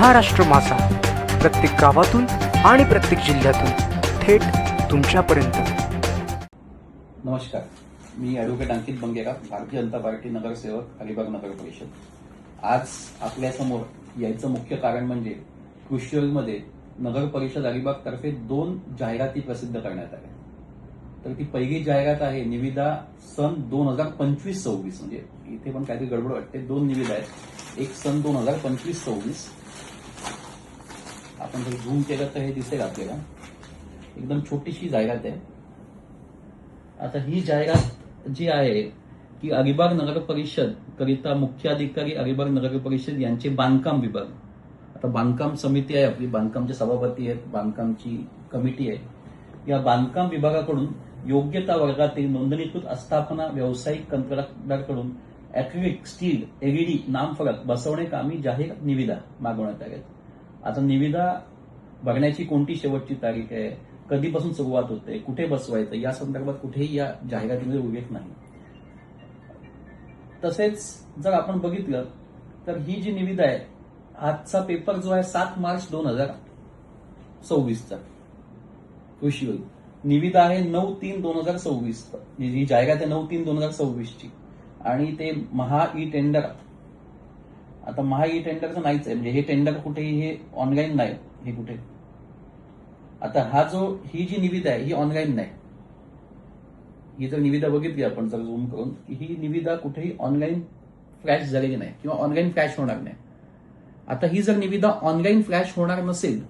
महाराष्ट्र मासा प्रत्येक गावातून आणि प्रत्येक जिल्ह्यातून थेट तुमच्यापर्यंत। नमस्कार, मी ॲडव्होकेट अंकित बंगेकर, भारतीय जनता पार्टी नगरसेवक, अलिबाग नगर परिषद। आज आपल्यासमोर यायचं मुख्य कारण म्हणजे कृषीमध्ये नगर परिषद अलिबाग तर्फे 2 जाहिराती प्रसिद्ध करण्यात आल्या। तर ती पहिली जाहिरात आहे निविदा सन 2025-26, म्हणजे इथे पण काहीतरी गडबड वाटते। 2 निविदा आहेत, एक सन 2025-26, आपण जर झूम केलं तर हे दिसेल आपल्याला, एकदम छोटीशी जाहिरात आहे। आता ही जाहिरात जी आहे की अलिबाग नगर परिषद करिता मुख्याधिकारी अलिबाग नगर परिषद यांचे बांधकाम विभाग, आता बांधकाम समिती आहे आपली, बांधकामचे सभापती आहेत, बांधकामची कमिटी आहे, या बांधकाम विभागाकडून योग्यता वर्गातील नोंदणीकृत आस्थापना व्यावसायिक कंत्राटदाराकडून ॲक्रिलिक, स्टील, एलईडी नामफलक बसवणे कामी जाहीर निविदा मागवण्यात आल्या। आता निविदा भरण्याची कोणती शेवटची तारीख आहे, कधीपासून सुरुवात होते, कुठे बसवायचं, या संदर्भात कुठेही या जाहिरातीमध्ये उल्लेख नाही। तसेच जर आपण बघितलं तर ही जी निविदा आहे, आजचा पेपर जो आहे 7 मार्च 2026चा कृषी निविदा आहे 9/3/2026, ही जाहिरात आहे 9/3/2026ची, आणि ते महा ई टेंडर, आता महा ई टेंडरचं नाहीच आहे, म्हणजे हे टेंडर कुठेही हे ऑनलाईन नाही, हे कुठे, आता ही जी निविदा आहे ही ऑनलाईन नाही। ही जर निविदा बघितली आपण जर झूम करून, ही निविदा कुठेही ऑनलाईन फ्लॅश झालेली नाही किंवा ऑनलाईन फ्लॅश होणार नाही। आता ही जर निविदा ऑनलाईन फ्लॅश होणार नसेल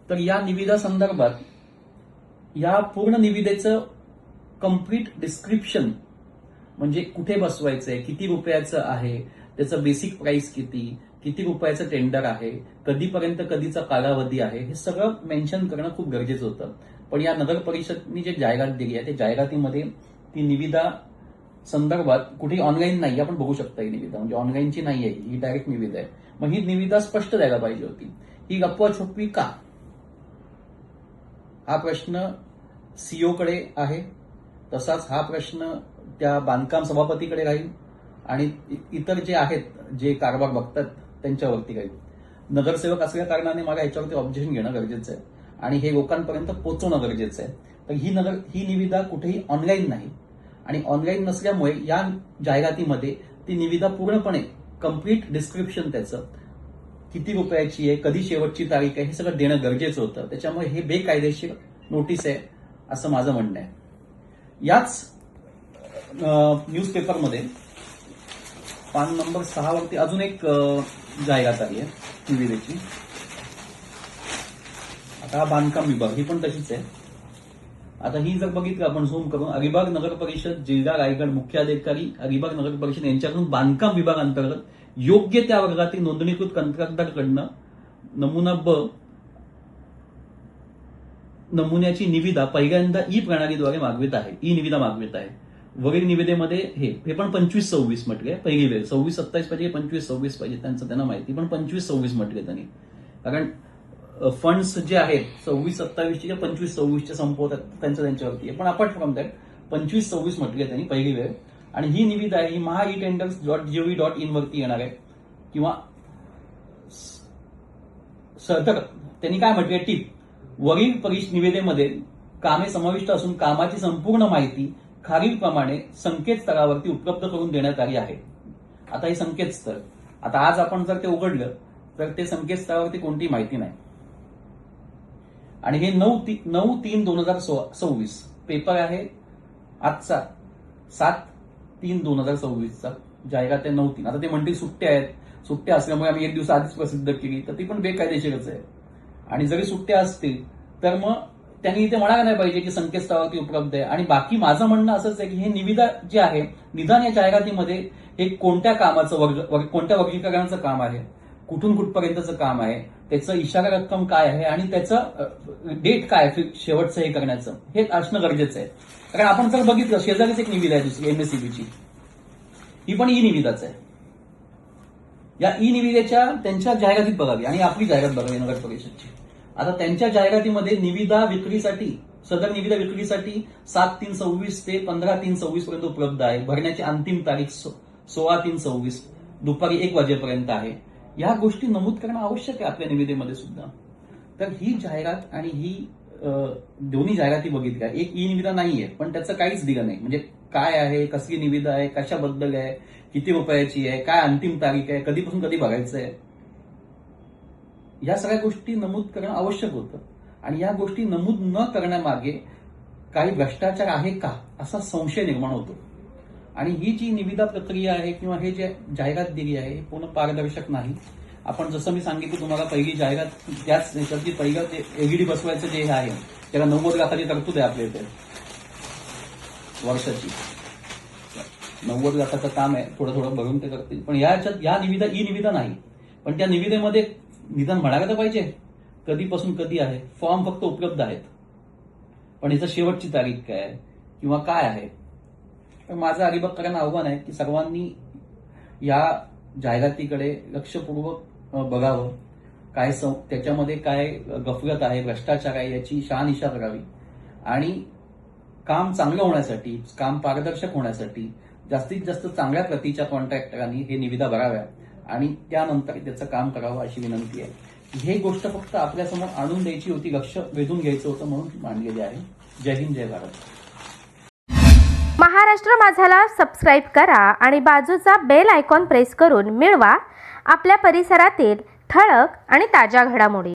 तर या निविदा संदर्भात या पूर्ण निविदेचं कम्प्लीट डिस्क्रिप्शन, म्हणजे कुठे बसवायचंय, किती रुपयाचं आहे, त्याचं बेसिक प्राइस किती रुपयाचं टेंडर आहे, कधीपर्यंत कधीचा कालावधी आहे, हे सगळं मेन्शन करणं खूप गरजेचं होतं। पण या नगर परिषदनी जे जाहिरात दिली आहे त्या जाहिरातीमध्ये ती निविदा संदर्भात कुठेही ऑनलाईन नाही, आपण बघू शकता ही निविदा, म्हणजे ऑनलाईनची नाही आहे, ही डायरेक्ट निविदा आहे। मग ही निविदा स्पष्ट द्यायला पाहिजे होती, ही लपवाछपवी का, हा प्रश्न सीओकडे आहे, तसाच हा प्रश्न त्या बांधकाम सभापतीकडे राहील आणि इतर जे आहेत, जे कारभार बघतात त्यांच्यावरती राहील। नगरसेवक असल्या कारणाने मला याच्यावरती ऑब्जेक्शन घेणं गरजेचं आहे आणि हे लोकांपर्यंत पोहोचवणं गरजेचं आहे। तर ही निविदा कुठेही ऑनलाईन नाही, आणि ऑनलाईन नसल्यामुळे या जाहिरातीमध्ये ती निविदा पूर्णपणे कम्प्लीट डिस्क्रिप्शन, त्याचं किती रुपयाची आहे, कधी शेवटची तारीख आहे, हे सगळं देणं गरजेचं होतं। त्याच्यामुळे हे बेकायदेशीर नोटीस आहे असं माझं म्हणणं आहे। याच न्यूजपेपरमध्ये पान नंबर 6 वरती अजून एक जाहिरात आली आहे निविदेची। आता हा बांधकाम विभाग, ही पण तशीच आहे। आता ही जर बघितलं आपण झूम करून, अलिबाग नगर परिषद जिल्हा रायगड मुख्याधिकारी अलिबाग नगर परिषद यांच्याकडून बांधकाम विभाग अंतर्गत योग्य त्या वर्गातील नोंदणीकृत कंत्राटदाराकडनं नमुन्याची निविदा पहिल्यांदा ई प्रणालीद्वारे मागवित आहे, ई निविदा मागवित आहे। वरील निविदेमध्ये हे पण 25-26 म्हटले, पहिली वेळ 26-27 पाहिजे, 25-26 पाहिजे, त्यांना माहिती, पण 25-26 म्हटले त्यांनी, कारण फंड्स जे आहेत 26-27 किंवा 25-26 संपवतात त्यांच्यावरती आहे। पण अपार्ट फ्रॉम दॅट 25-26 म्हटले त्यांनी पहिली वेळ। आणि ही निविदा आहे, ही महा ई टेंडर्स.gov.in वरती येणार आहे, किंवा तर त्यांनी काय म्हटले, टीप, वरील निविदेमध्ये कामे समाविष्ट असून कामाची संपूर्ण माहिती खालीलप्रमाणे संकेतस्थळावरती उपलब्ध करून देण्यात आली आहे। आता हे संकेतस्थळ, आता आज आपण जर ते उघडलं तर ते संकेतस्थळावरती कोणतीही माहिती नाही, आणि हे 9/3/2026 पेपर आहे आजचा, 7/3/2026चा जाहिरात आहे 9/3। आता ते म्हणतील सुट्ट्या आहेत, सुट्ट्या असल्यामुळे आम्ही 1 दिवस आधीच प्रसिद्ध केली, तर ती पण बेकायदेशीरच आहे। आणि जरी सुट्ट्या असतील तर मग त्यांनी इथे म्हणायला नाही पाहिजे की संकेतस्थळावरती उपलब्ध आहे। आणि बाकी माझं म्हणणं असंच आहे की हे निविदा जे आहे, निदान या जाहिरातीमध्ये हे कोणत्या कामाचं कोणत्या वर्गीकरणाचं काम आहे, कुठून कुठपर्यंतचं काम आहे, त्याचं इशारा रक्कम काय आहे, आणि त्याचं डेट काय आहे शेवटचं हे करण्याचं, हे असणं गरजेचं आहे। कारण आपण जर बघितलं, शेजारीच एक निविदा आहे दुसरी एमएससीबीची, ही पण ई निविदाच आहे। या ई निविदेच्या त्यांच्या जाहिरातीत बघावी आणि आपली जाहिरात बघावी नगर परिषदची। आता त्यांच्या जाहिरातीमध्ये निविदा विक्रीसाठी, सदर निविदा विक्रीसाठी 7/3/26 ते 15/3/26 पर्यंत उपलब्ध आहे। भरण्याची अंतिम तारीख 16/3/26 दुपारी 1 वाजेपर्यंत आहे। या गोष्टी नमूद करणं आवश्यक आहे आपल्या निविदेमध्ये सुद्धा. तर ही जाहिरात आणि ही दोन्ही जाहिराती बघितल्या, एक ई निविदा नाहीये पण त्याचं काहीच दिलं नाही. म्हणजे काय आहे, कसली निविदा आहे, कशाबद्दल आहे, किती रुपयाची आहे, काय अंतिम तारीख आहे, कधीपासून कधी भरायचं आहे, या सगळ्या गोष्टी नमूद करणं आवश्यक होतं. आणि या गोष्टी नमूद न करण्यामागे काही भ्रष्टाचार आहे का असा संशय निर्माण होतो. आणि ही जी निविदा प्रक्रिया आहे किंवा हे जे जाहिरात दिली आहे हे पूर्ण पारदर्शक नाही. आपण जसं मी सांगितलं तुम्हाला, पहिली जाहिरात त्याच याच्यातली पहिलं ते एलईडी बसवायचं जे आहे त्याला 90 लाखाची तरतूद आहे आपल्या इथे वर्षाची. 90 लाखाचं काम आहे, थोडं थोडं भरून ते करतील. पण याच्यात या निविदा ई निविदा नाही. पण त्या निविदेमध्ये निदान म्हणायला तर पाहिजे कधीपासून कधी आहे. फॉर्म फक्त उपलब्ध आहेत पण याचं शेवटची तारीख काय आहे किंवा काय आहे. तर माझं अलिबागकरांना आव्हान आहे की सर्वांनी या जाहिरातीकडे लक्षपूर्वक बघावं. काय त्याच्यामध्ये काय गफलत आहे, भ्रष्टाचार आहे याची शहानिशा करावी. आणि काम चांगलं होण्यासाठी, काम पारदर्शक होण्यासाठी जास्तीत जास्त चांगल्या प्रतीच्या कॉन्ट्रॅक्टरांनी हे निविदा भराव्या आणि त्यानंतर त्याचं काम करावं अशी विनंती आहे. ही गोष्ट फक्त आपल्यासमोर आणून द्यायची होती, लक्ष वेधून घ्यायचं होतं म्हणून मांडलेली आहे. जय हिंद, जय भारत. महाराष्ट्र माझाला सबस्क्राईब करा आणि बाजूचा बेल आयकॉन प्रेस करून मिळवा आपल्या परिसरातील ठळक आणि ताज्या घडामोडी.